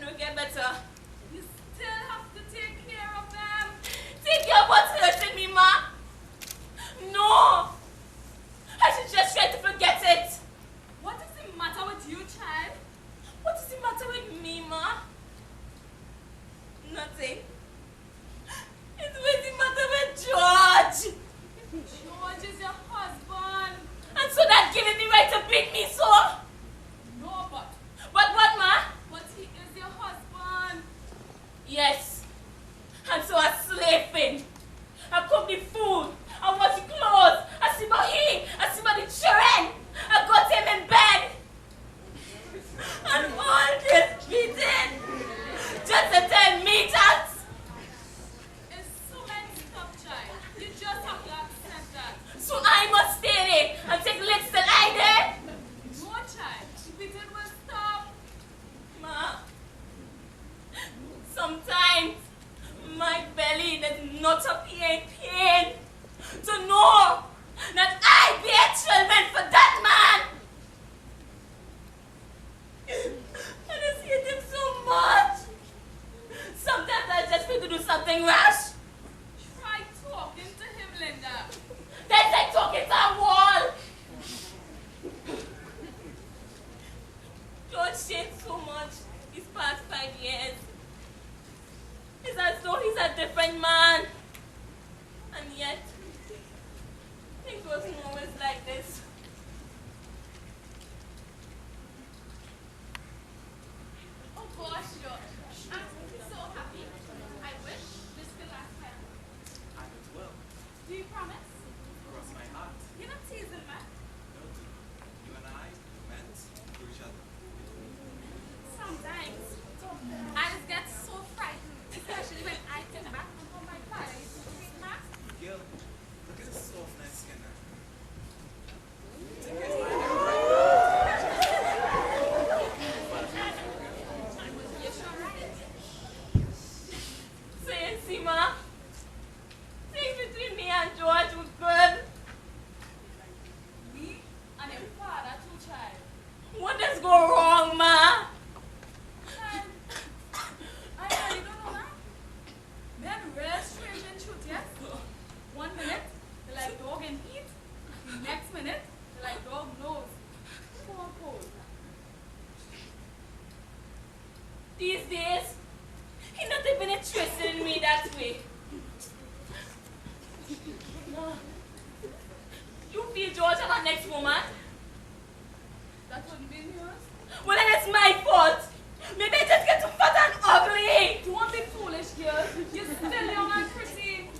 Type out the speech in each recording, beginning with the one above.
don't get better. You still have to take care of them. Take care of what's hurting me, Ma? No! I should just try to forget it. What is the matter with you, child? What is the matter with me, Ma? Nothing. It's what's the matter with George? George is your husband. And so that giving me right to beat me so? No, but What, Ma? But he is your husband. Yes. And so I slaving. I cook the food. I wash the clothes. I see about he. I see about the children. I got him in bed. And all this beating. Just to tell me that. It's so messed up, child. You just have to accept that. So I must stay there and take licks till I there. No, child. Beating will stop. Ma, sometimes my belly does not appear in pain to know that I bear children for that man. I just hate him so much. Sometimes I just feel to do something rash. Try talking to him, Linda. That's like talking to a wall. George changed so much these past 5 years. It's as though he's a different man. And yet, things wasn't always like this. Oh gosh, George. I'm so happy. I wish this could last forever. I as well. Do you promise? Cross my heart. You're not teasing me. No, you and I meant for each other. Sometimes I just get so frightened, especially when I think back on how my father used to treat me. Girl, look at the softness in her. You're sure right? So you see, Ma, things between me and George were good. Me and your father too, child. What does go wrong, Ma? Child, I really don't know that. Men real strange in truth, yes? 1 minute, they like dog and eat. The next minute, they like dog nose. Poor cold. These days, he's not even interested in me that way. Ma, you feel George and our next woman? That wouldn't be yours. Well, then it's my fault. Maybe I just get too fat and ugly. Don't be foolish, girl. You're still young and pretty.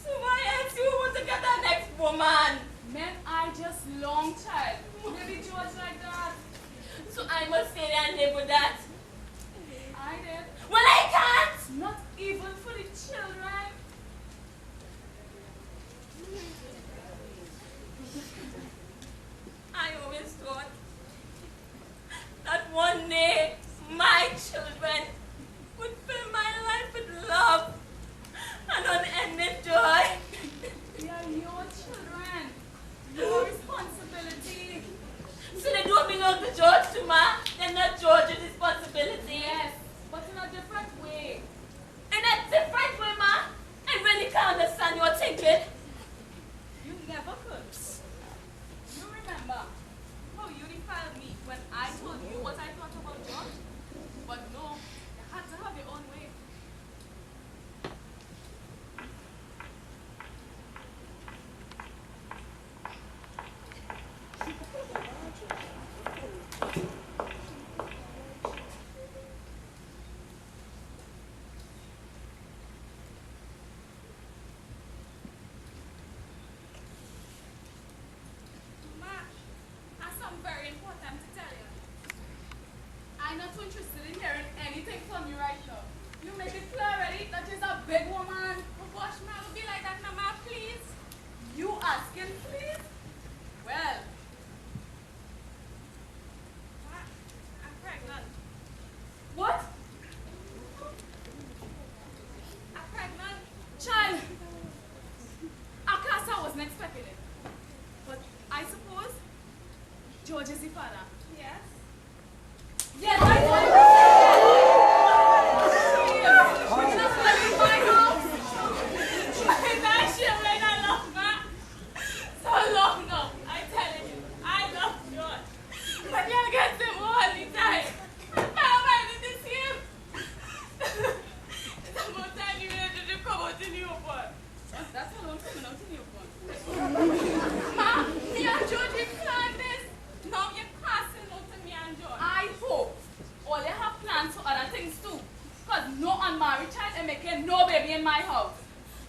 So why else you want to get our next woman? Men I just long, child. Maybe George like that. So I must stay there and live with that. I did. Well, I can't. Not even for the children. I always thought that one day my children would fill my life with love and unending joy. They are your children. Your responsibility. So they don't belong to George, to Ma. They're not George's responsibility. Yes, but in a different way. In a different way, Ma. I really can't understand your thinking. You never could. You remember how you defiled me when I told you what I thought about George? But no, you had to have your own way. Ma, I have something very important to tell you. I'm not too interested in hearing anything from you right now. You make it clear already that she's a big woman. Oh gosh, ma, don't be like that, Mama, please. You asking, please? Well, ma, I'm pregnant. What? I'm pregnant. Child, I wasn't expecting it. But I suppose George is the father. Yes. Yes, I staying in my house.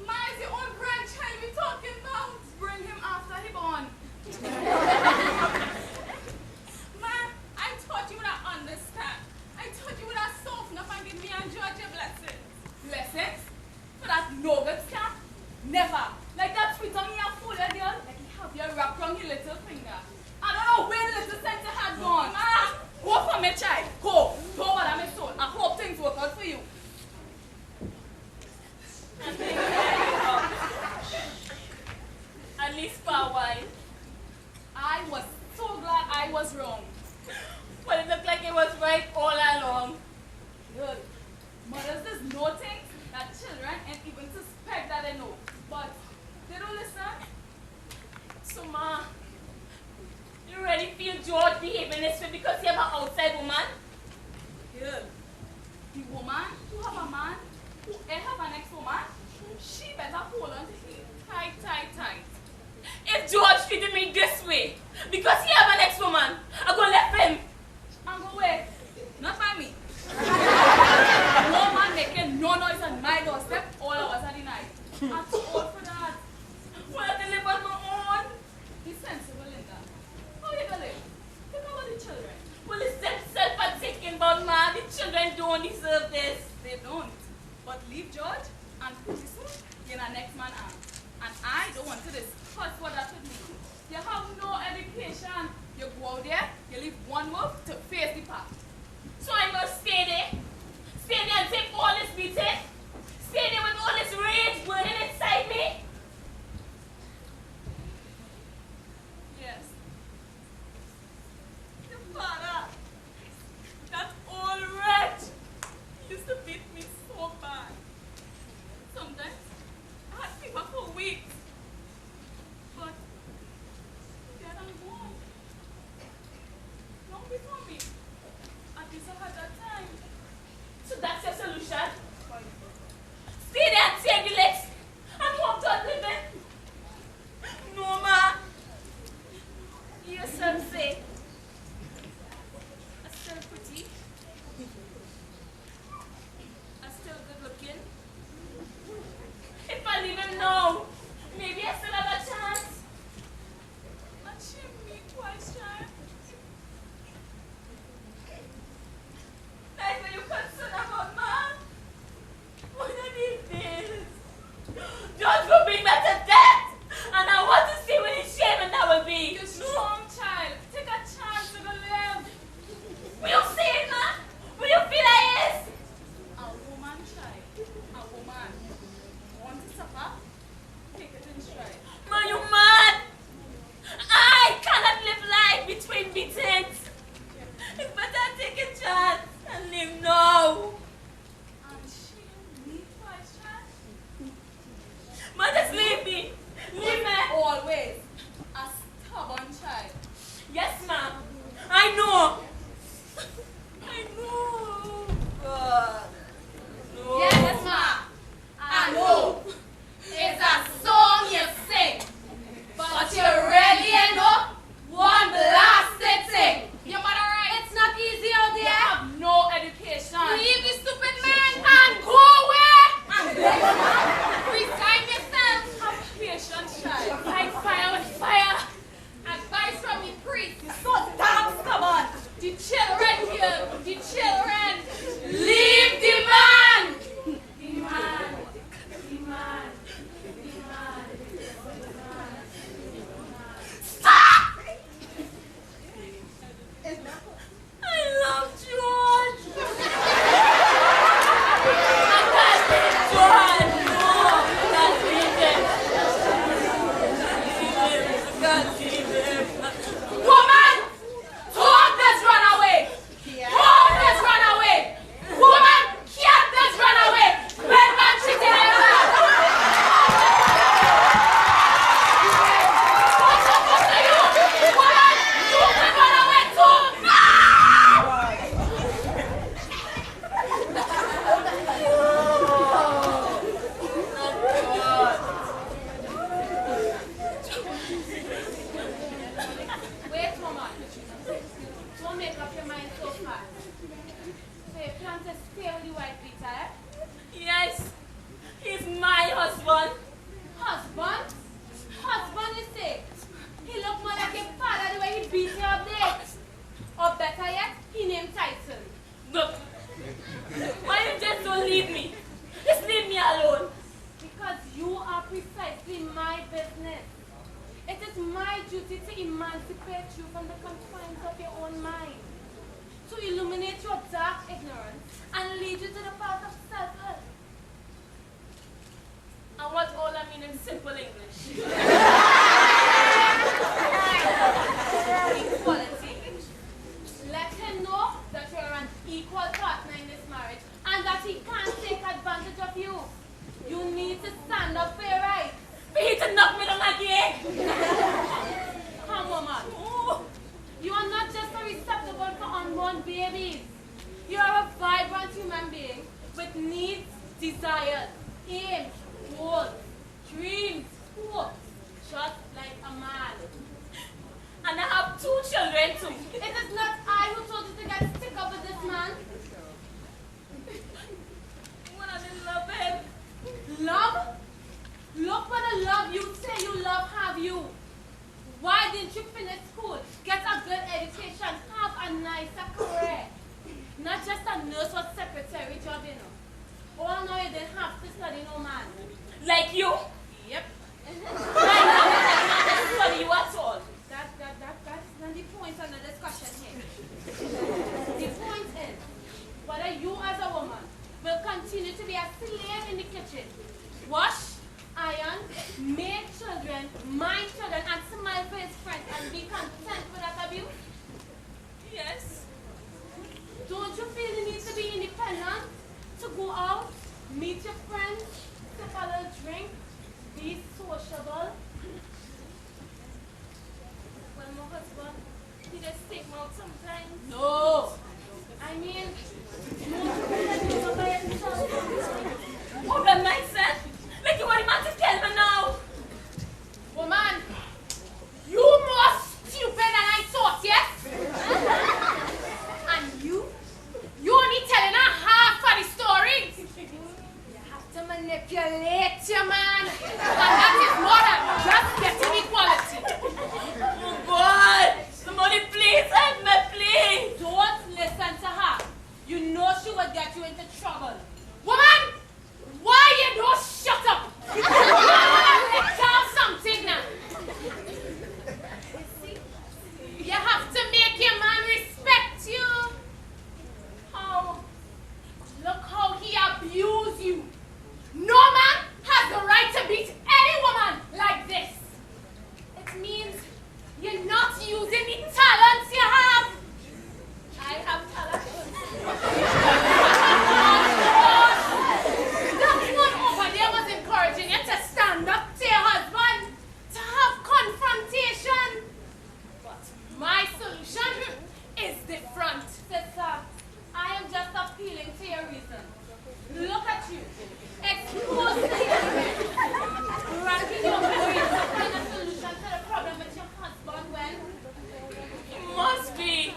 Ma is your own grandchild we talking about. Bring him after he born. Ma, I thought you would have understand. I thought you would have softened up and give me and George a blessing. Blessings? For that no good cat? Never. Like that sweet on your fool, girl. Like he have your wrap around your little finger. I don't know where the little center had gone. Ma, go for me, child. Go. Don't bother my soul. I hope things work out for you. At least for a while. I was so glad I was wrong. Well, it looked like it was right all along. Good. Mothers just know things that children ain't even suspect that they know. But they don't listen. So, Ma, you really feel George behaving this way because you have an outside woman? Good. The woman who have a man who ain't have an ex-woman, she better hold on to him tight, tight, tight. If George treated me this way because he have an ex-woman, I'm going to let him. I'm going away. Not by me. No man making no noise on my doorstep all hours of the night. I'm too old for that. Well, I can live on my own. Be sensible, Linda. How you gonna live? Think about the children. Well, it's themselves I'm thinking about, Ma. The children don't deserve this. They don't. But leave George and pretty soon you're in a next man arm. And I don't want to discuss what that would mean. You have no education. You go out there, you leave one wolf to face the pack. So I must stay there? Stay there and take all this beating? Stay there with all this rage burning inside me? Yes. Your father, that old wretch, used to beat me so bad. Sometimes I had fever for weeks. But then I'm gone. Long before me. emancipate you from the confines of your own mind, to illuminate your dark ignorance and lead you to the path of self-help. And what all I mean in simple English? Equality. Let him know that you are an equal partner in this marriage and that he can't take advantage of you. You need to stand up for your rights. For he to knock me down again. Come, woman. Oh. You are not just a receptacle for unborn babies. You are a vibrant human being with needs, desires, aims, goals, dreams, hopes, just like a man. And I have 2 children too. It is not I who told you to get stick up with this man. When I didn't love him. Love? Look what the love you say you love have you. Why didn't you finish school, get a good education, have a nicer career? Not just a nurse or secretary job, you know. Oh no, you didn't have to study no man. Like you? Yep. I never study you at all. That's not the point of the discussion here. The point is, whether you as a woman will continue to be a slave in the kitchen, wash, iron, make children, mind children, and smile for his friends and be content with that abuse? Yes. Don't you feel the need to be independent? To go out, meet your friends, sip a little drink, be sociable? Well, my husband, he just take me out sometimes. No! I mean, most people by himself. Oh, that makes sense. Like you want him to tell me now. Woman, you more stupid than I thought, yes? And you only telling her half of the story. You have to manipulate your man. And that is more than just getting equality. Oh, God. Somebody please help me, please. Don't listen to her. You know she would get you into trouble. Woman, why you don't shut up? Let down something now. You have to make your man respect you. How? Look how he abused you. No man has the right to beat any woman like this. It means you're not using the talents you have. I have talent. That one over there was encouraging you to stand up to your husband, to have confrontation. But my solution is different. Sister, I am just appealing to your reason. Look at you. Exposed to your men. Racking your brain to find a solution to the problem with your husband when It must be.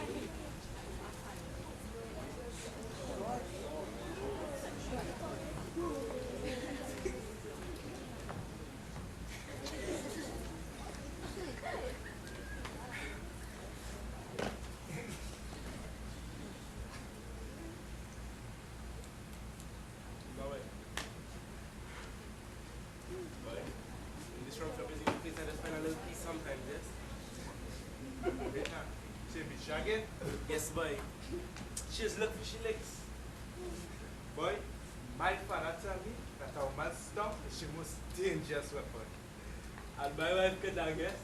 This room for busy place, I just find a little piece sometimes, yes? She be shagging? Yes, boy. She just look for she licks. Boy, my father tell me that a woman's tongue is the most dangerous weapon. And my wife could not guess.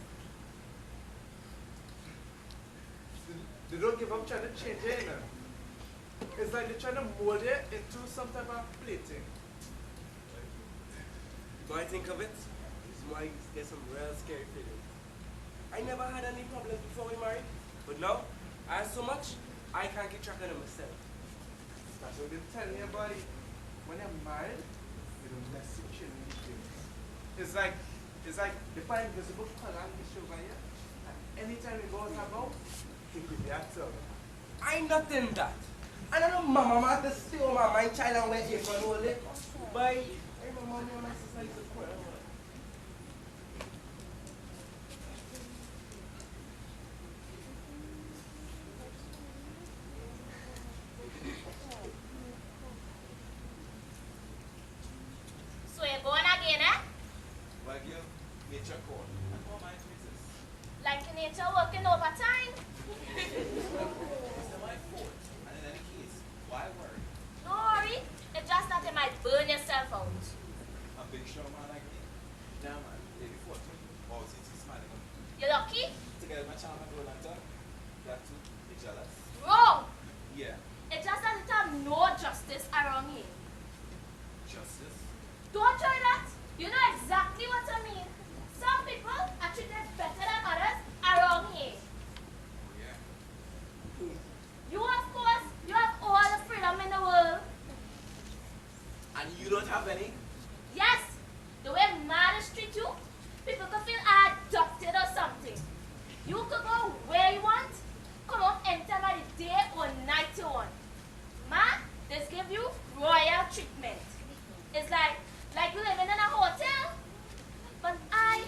They don't give up trying to change it, you know. It's like they're trying to mold it into some type of plating. When I think of it, it's why I get some real scary feelings. I never had any problems before we married, but now I have so much I can't keep track of them myself. That's what they're telling you, buddy. When you're married, you don't mess with children these days. It's like they find invisible color and this over here. And anytime you go about, that's all. I'm not in that. And I know my mama had to stay on my mind child and wear apron all day. But I remember my mom and my sister used to quarrel. So you're going again, eh? Well, girl, nature call. And all my places. Like nature work show man like me. Nah man, maybe 14. Oh, since he's smiling on me. You're lucky? Together with my charm and roll and talk. That too, they jealous. Wrong! Yeah. It's just that it have no justice around here. Justice? Don't try that. You know exactly what I mean. Some people are treated better than others around here. Oh yeah. You, of course, you have all the freedom in the world. And you don't have any? Yes, the way marriage treat you, people could feel adopted or something. You could go where you want, come home anytime of the day or night you want. Man, this give you royal treatment. It's like living in a hotel. But I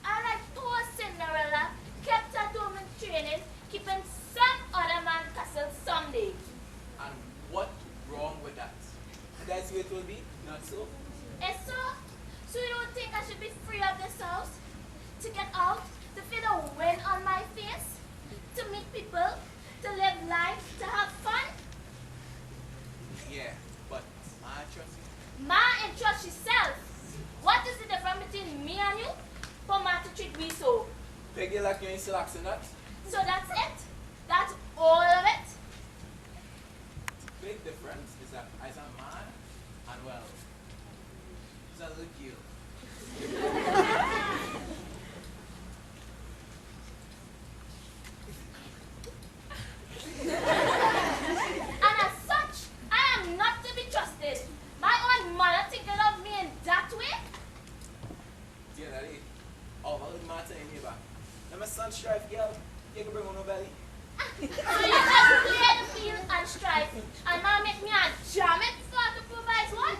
like poor Cinderella, kept at home in training, keeping some other man castle someday. And what wrong with that? That's what it will be, not so? It's so? So you don't think I should be free of this house? To get out, to feel the wind on my face, to meet people, to live life, to have fun? Yeah, but I trust you. Ma entrust herself. What is the difference between me and you? For ma to treat me so. Peggy like you ain't still asking that? So that's it? That's all of it? Big difference is that as a man, and well, it's a little girl. And as such, I am not to be trusted. My own mother thinking of me in that way? Yeah, that is. Oh, my little matter in here, back. Now my son strife, girl. You can bring on no belly. So you just clear the field and strive, and now make me a jam it for to provide what?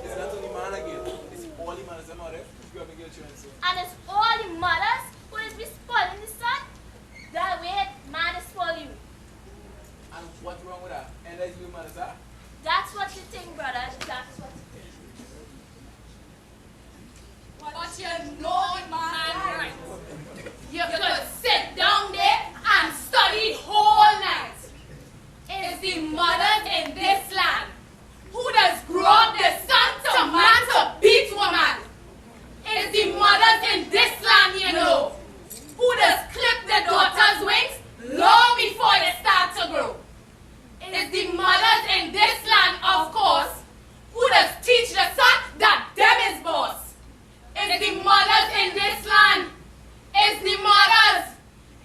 It's not only man again. It's all the man as a mother. You have to get you in so. And it's all the mothers who is be spoiling the son? That way, man is spoil you. And what's wrong with that? And that's you mothers, huh? That's what you think, brother. That's what you think. But you know it, man, right? You could sit down there and study whole night. It's the mothers in this land who does grow up the son to man to beat woman. It's the mothers in this land, you know, who does clip the daughter's wings long before they start to grow. It's the mothers in this land, of course, who does teach the son that them is boss. It's the mothers in this land. It's the mothers.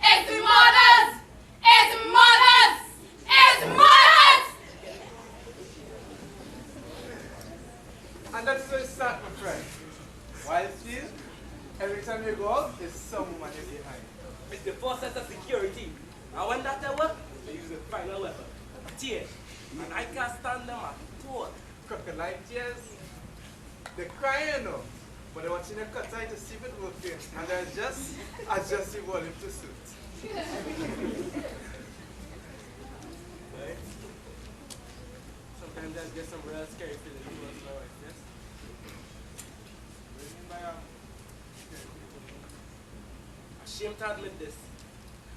It's the mothers. It's mothers. It's mothers. And that's where it starts, my friend. While still, every time you go out, there's someone is behind. It's the first set of security. And when that work, they use the final weapon. Tears. And I can't stand them at all. Crocodile tears. They're crying, you know. But they're watching them cut eye to see if it working. And they're just adjusting volume to suit. Right? Sometimes I get some real scary feelings towards my wife, yes? What do you mean by Ashamed to admit this.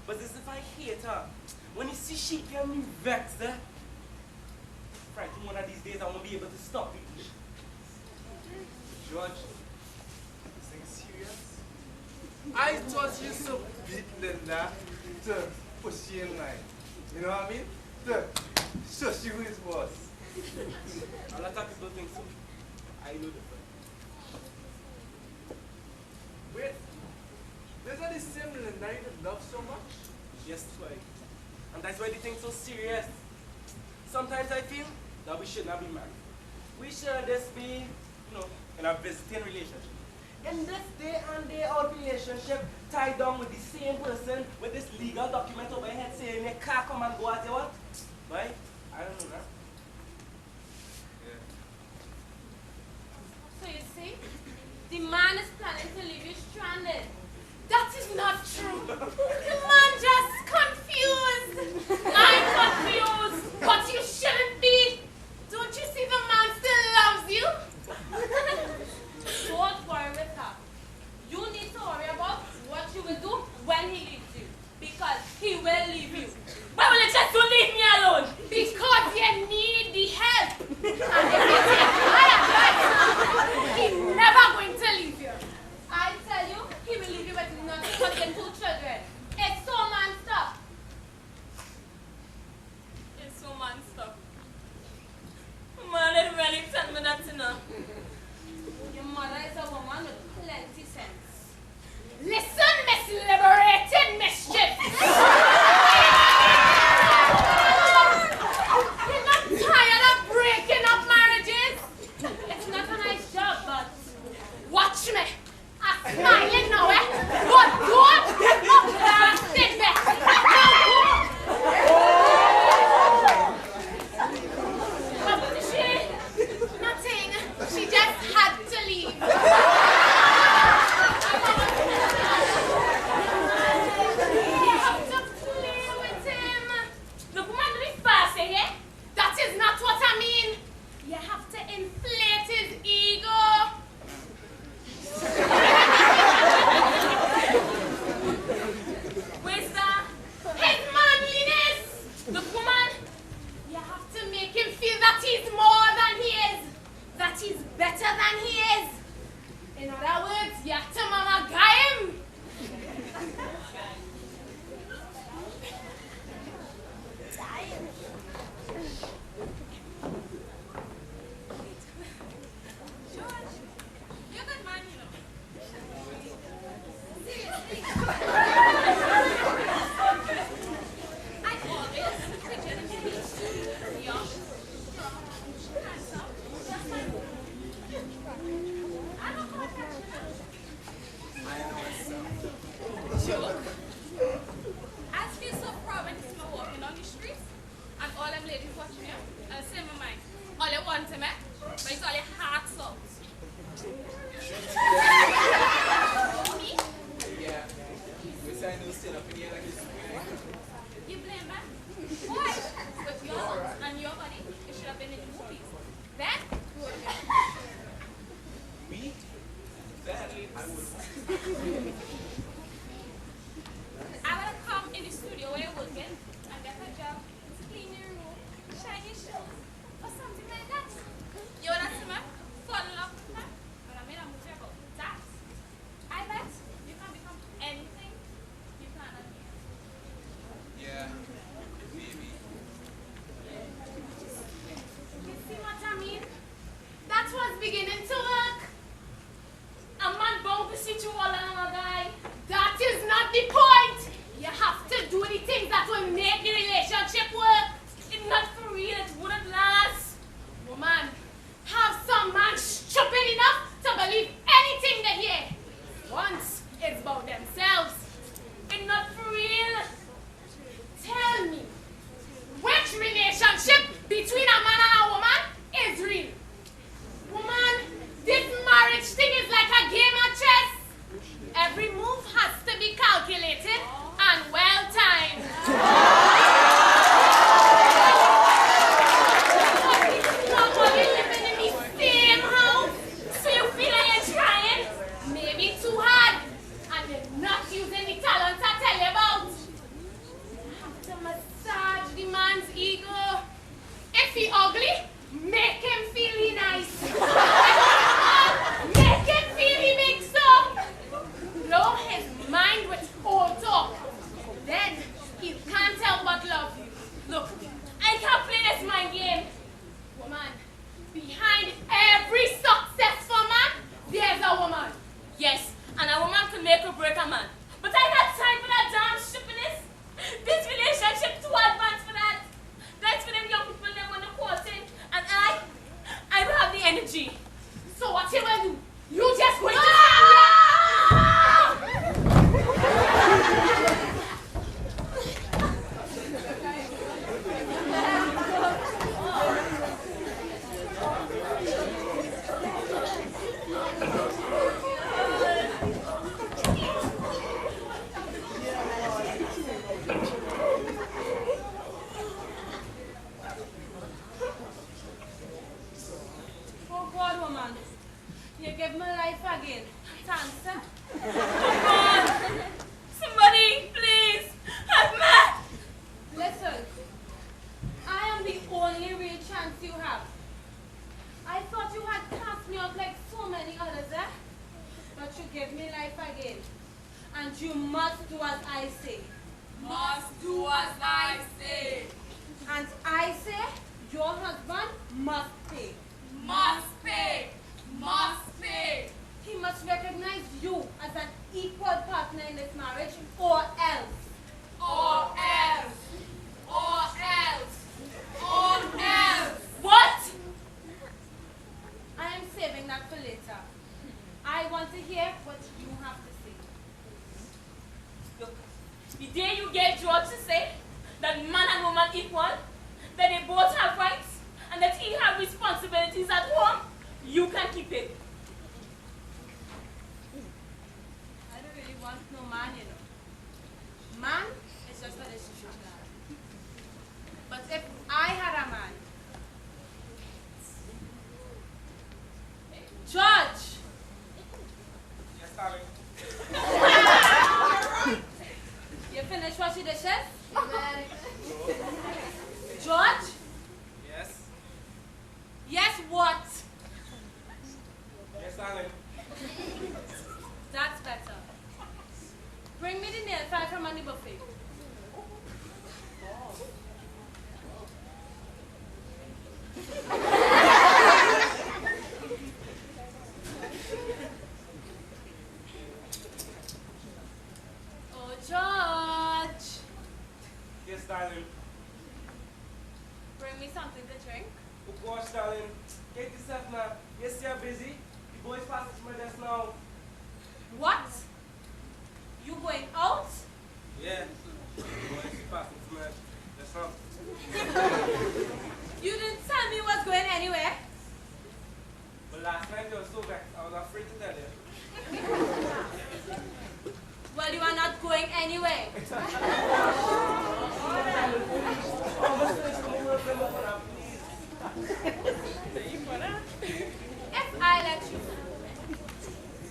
But as if I hate her. When you see she get me vexed, Frank, one of these days I won't be able to stop it. George, this thing serious? I thought you so beat Linda to push you in line. You know what I mean? To show you who is boss. A lot of people think so. I know different. Wait, these are the same Linda you love so much? Yes, why? And that's why they think so serious. Sometimes I feel that we should not be married. We should just be, in a visiting relationship. In this day and day out relationship, tied down with the same person with this legal document over your head saying you can't come and go as you want. Right? I don't know that. So you see, the man is planning to leave you stranded. That is not true. The man just confused. I'm confused. But you shouldn't be. Don't you see the man still loves you? Don't worry with her. You need to worry about what you will do when he leaves you. Because he will leave you. But will you just don't leave me alone? Because man he is. In other words, you have to mama guy him. George, you're a good man, you know. Seriously. I always pictured him to be young, strong, handsome, just like me. I don't call that sure. I feel so proud when you see me walking on the streets and all them ladies watching you. And say my mind, all you want to me, but it's all your hearts out. Me? Yeah. We're saying no sit up in here like this. You blame me? Why? With your looks and your body, you should have been in the movies. Then, you would have been. Me? Badly, I would. I would have come in the studio where you're working and get a job to clean your room, shine your shoes, or something like that. You would have seen me fall in love with me, but I made a movie about that. I bet you can become anything you plan on being. Yeah. Maybe. You see what I mean? That was beginning to work. A man bound to sit you all along a guy. That is not the point. You have to do the things that will make the relationship work. It's not for real, it wouldn't last. Woman, have some man stupid enough to believe anything they hear. Once it's about themselves. It's not for real. Tell me, which relationship between a man and a woman is real? Woman, this marriage thing is like a game of chess. Every move has to be calculated and well timed. Nobody living in the same house, so you feel like you're trying, maybe too hard, and you're not using the talents I tell you about. You have to massage the man's ego. If he ugly, make him feel he nice. Make him feel he big stuff. Blow his mind with old talk. Then he can't help but love you. Look, I can't play this mind game. Woman, behind every successful man, there's a woman. Yes, and a woman can make or break a man. But I got time for that damn stupidness. This relationship too advanced for that. That's for them young people that want to courting. And I don't have the energy. So what you will do? You just going to Oh God, woman, you give me life again. Thanks, sir. Come on! Somebody, please! Help me! Listen, I am the only real chance you have. I thought you had cast me out like so many others, eh? But you give me life again. And you must do as I say. Must do as I say. And I say, your husband must pay. Must pay. Must pay. He must recognize you as an equal partner in this marriage, or else. Or else. Or else. Or else. What? I am saving that for later. I want to hear what you have to say. Look, the day you get George to say that man and woman equal, that they both have rights, and that he have responsibilities at home, you can keep it. I don't really want no man, you know. Man is just for the street. But if I had a man, George! Yes, darling. You finished washing dishes? George? Yes. Yes, what? Oh, George. Yes, darling. Bring me something to drink. Of course, darling. Get yourself now. Yes, you're busy. The boys passing to my desk now. What? You going out? Yeah. The boys passing to my desk now. You didn't tell me you was going anywhere. But last night you were so vexed. I was afraid to tell you. Well, you are not going anywhere. If I let you,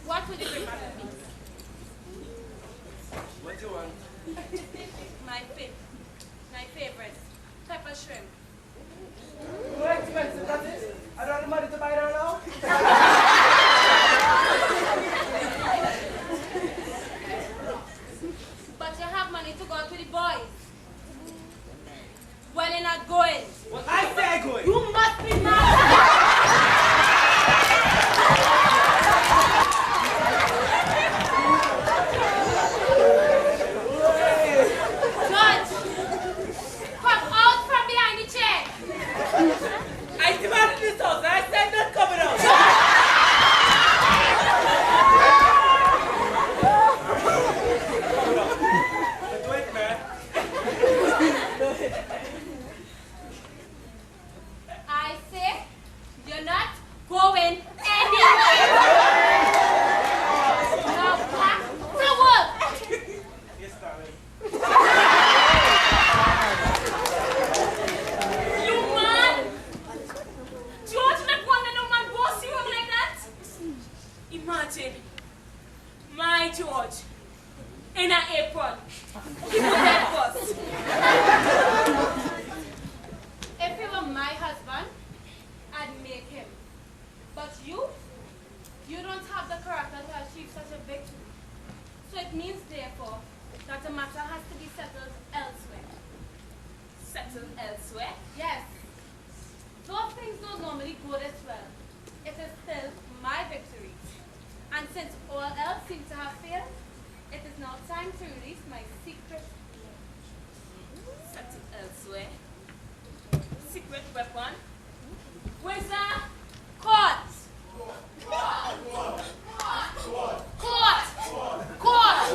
what would you bring back to me? What do you want? My favorite, pepper shrimp. Too expensive, that is. I don't have the money to buy that now. But you have money to go out with the boys. Well, you're not going. What I say I going? You must be mad. Judge, come out from behind the chair. I demanded this house. I said not coming out. Do it, man. I say you're not going anywhere. Now back to work. Yes, darling. You man! George McGuan no man boss you up like that? Imagine my George in an apron. He would get bust. If he were my husband, I'd make him. But you don't have the character to achieve such a victory. So it means, therefore, that the matter has to be settled elsewhere. Settled elsewhere. Yes. Though things don't normally go this well, it is still my victory. And since all else seems to have failed, it is now time to release my secret. Settled elsewhere. Secret weapon. Where's that? Court! Court! Court! Court!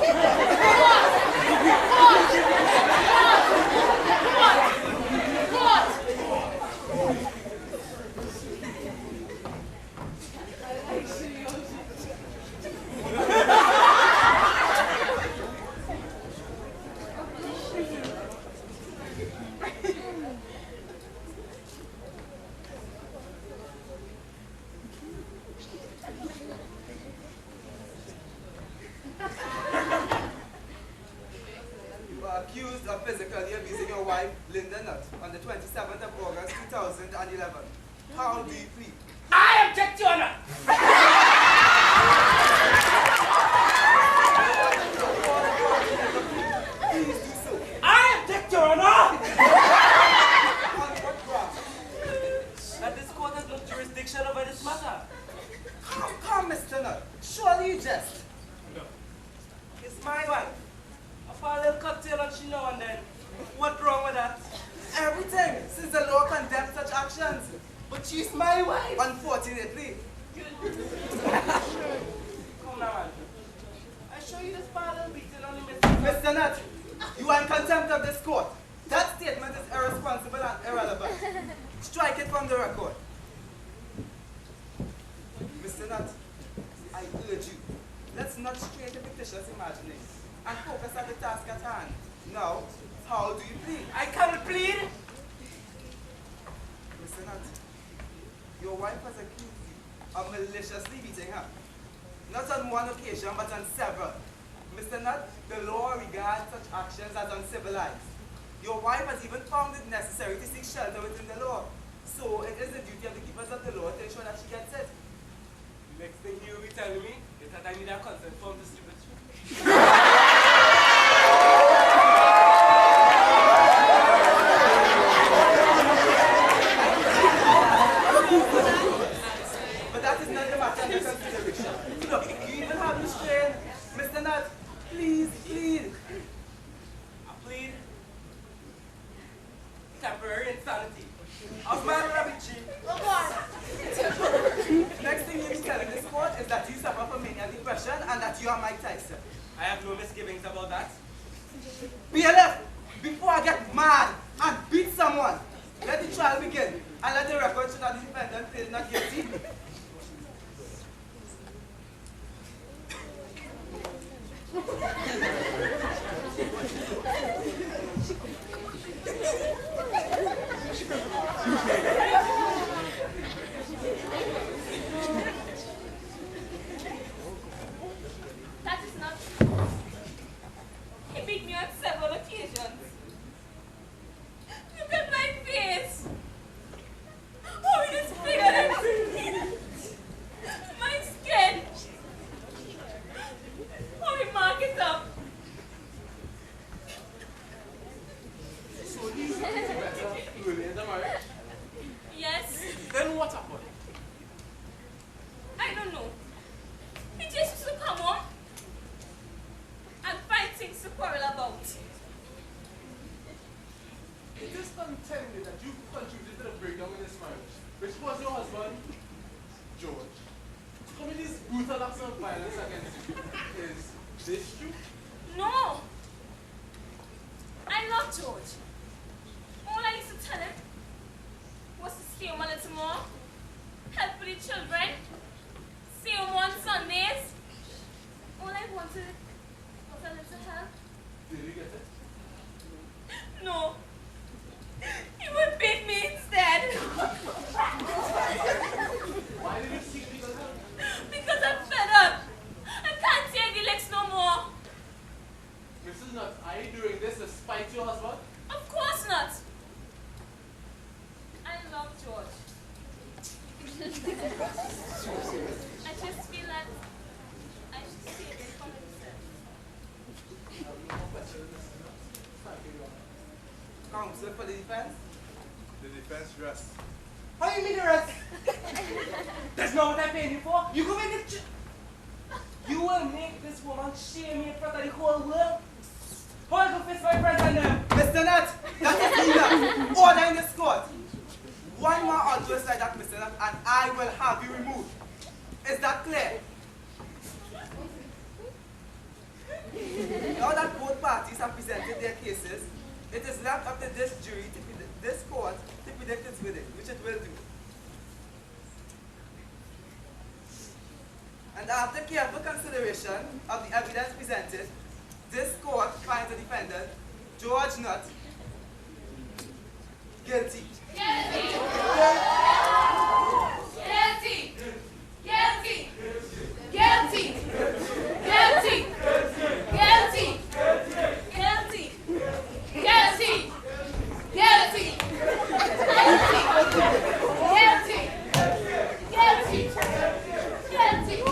You are accused of physically abusing your wife, Linda Nutt, on the 27th of August, 2011. How do you plead? I object, Your Honor. Please do so. I object, Your Honor. On what grounds? That this court has no jurisdiction over this matter. Come, Mr. Nutt. Surely you jest. No. It's my wife. I pour a little cocktail on she now and then. What's wrong with that? Everything, since the law condemns such actions. But she's my wife. Unfortunately. Come now, man. I show you this parallel beating on the Mr. Nutt, you are in contempt of this court. That statement is irresponsible and irrelevant. Strike it from the record. Mr. Nutt, I urge you, let's not stray into fictitious imagining and focus on the task at hand. Now, how do you plead? I can't plead. Mr. Nutt, your wife has accused you of maliciously beating her. Not on one occasion, but on several. Mr. Nutt, the law regards such actions as uncivilized. Your wife has even found it necessary to seek shelter within the law. So it is the duty of the keepers of the law to ensure that she gets it. Next thing you'll be telling me is that I need a consent form to sleep with you. Man, rabbit tree. Oh, God. Next thing you be telling this court is that you suffer from mania depression and that you are Mike Tyson. I have no misgivings about that. BLF, before I get mad and beat someone, let the trial begin and let the record show that the defendant is not guilty. That is not. He beat me on several occasions. Look at my face. Oh, it is bigger than my skin. Oh, he mark it up. So these are better ruling the marriage. Yes, Then what happened? I don't know. He just used to come home and find things to quarrel about. It is telling me that you contributed to the breakdown in this marriage, which was your husband, George, to commit this brutal acts of violence against you. Is this true? No. I love George. All I used to tell him was to stay home a little more, help with the children, see him on Sundays. All I wanted was a little help. Did you get it? No. He would beat me instead. Why did you seek legal help? Because I'm fed up. I can't take the legs no more. Mrs. Nuts, are you doing this to spite your husband? Of course not. I love George. I just feel that I should save him from himself. Counsel for the defense? The defense rests. How you mean the rest? That's not what I'm paying you for. You go make it. You will make this woman shame me in front of the whole world. How I go face my friends and them? Mr. Nutt, that is enough. Order in this court. One more outburst like that, Mr. Nutt, and I will have you removed. Is that clear? Now that both parties have presented their cases, it is left up to this jury, this court, to predict its verdict, which it will do. And after careful consideration of the evidence presented, this court finds the defendant, George Nutt, guilty. Guilty! Guilty! Guilty! Guilty! Guilty! Guilty! Guilty! Guilty! Guilty! Guilty! Guilty! Guilty!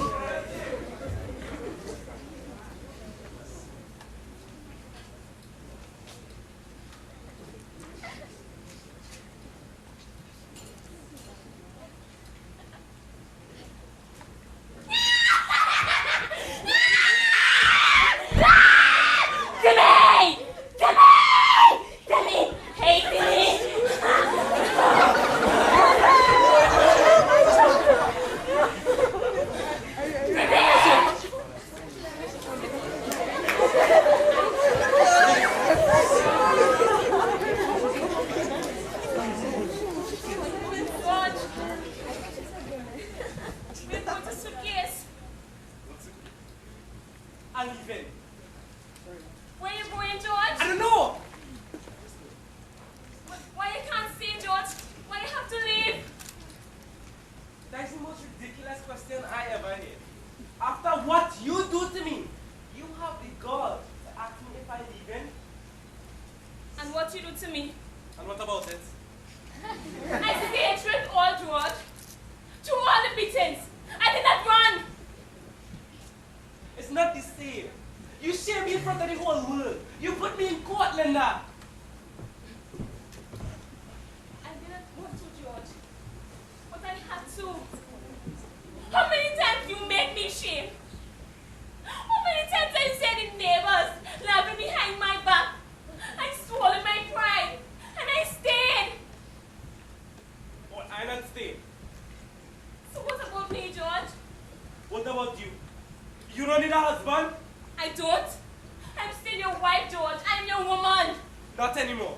and stay. So what about me, George? What about you? You don't need a husband? I don't. I'm still your wife, George. I'm your woman. Not anymore.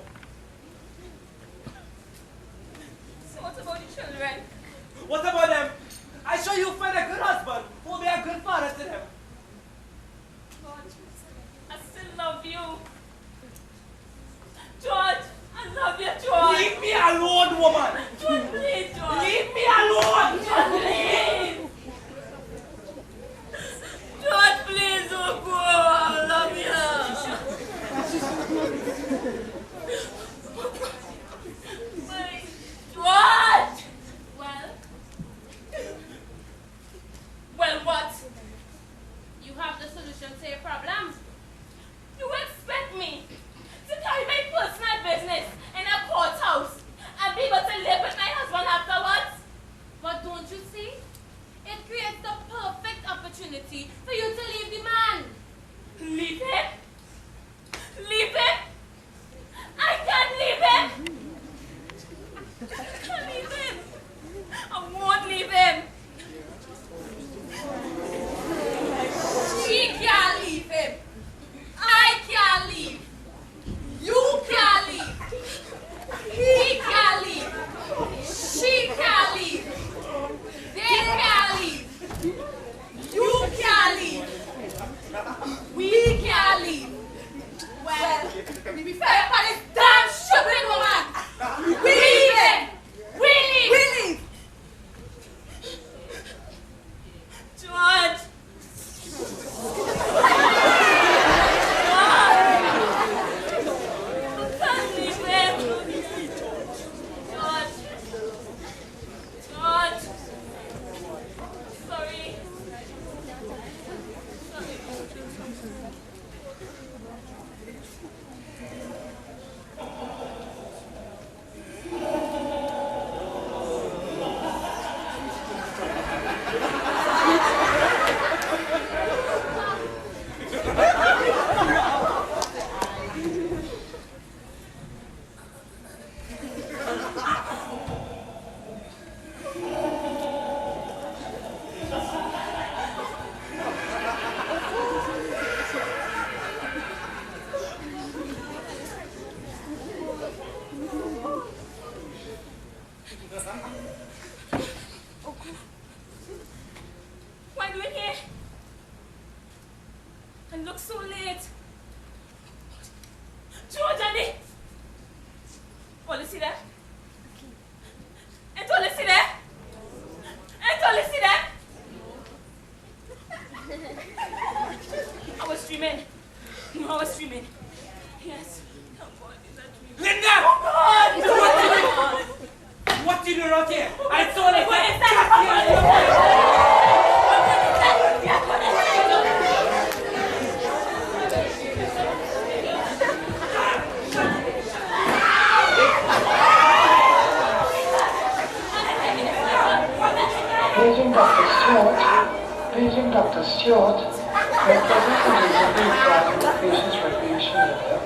So what about the children? What about them? I sure you'll find a good husband who will be a good father to them. George, I still love you. George, I love you, George. Leave me alone, woman. George, please, George. Leave me alone. George, please. George, please, don't go. I love you. Wait, George. Well, what? You have the solution to your problem. You expect me to carry my personal business in a courthouse and be able to live with my husband afterwards? But don't you see? It creates the perfect opportunity for you to leave the man. Leave him? Leave him? I can't leave him. I can't leave him. I won't leave him. She can't leave him. I can't leave. You can't leave. He can't leave. She can't leave. They can't leave. You can't leave. We can't leave. Well, we be fair upon this damn stupid woman. We leave him. We leave. We leave. George. Why do it here? And look so late. George, Andy. Oh, see that? And all see that? And all see that? I was dreaming. No, I was dreaming. Yes. Oh God, is that dream? Linda! Oh God! What did you do? What did you do out here? I saw it. What is that? Paging Dr. Stoute. Paging Dr. Stoute. Representatives of the patient's recreation letter.